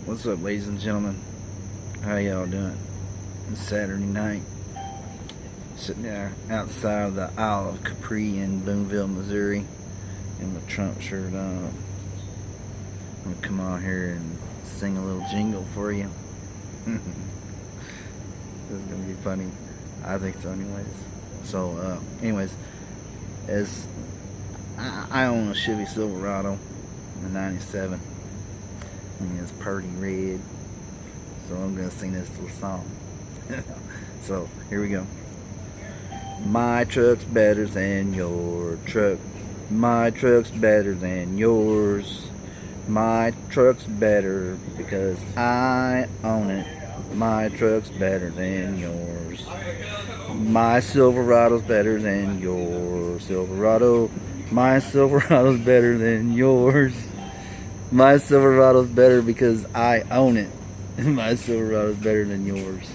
What's up, ladies and gentlemen? How y'all doing? It's Saturday night. Sitting there outside of the Isle of Capri in Boonville, Missouri, in my Trump shirt on. I'm gonna come on here and sing a little jingle for you. This is gonna be funny. I think so, anyways. So, as I own a Chevy Silverado, a '97. And it's pretty red, so I'm gonna sing this little song. So here we go. My truck's better than your truck. My truck's better than yours. My truck's better because I own it. My truck's better than yours. My Silverado's better than your Silverado. My Silverado's better than yours. My Silverado's better because I own it. My Silverado's better than yours.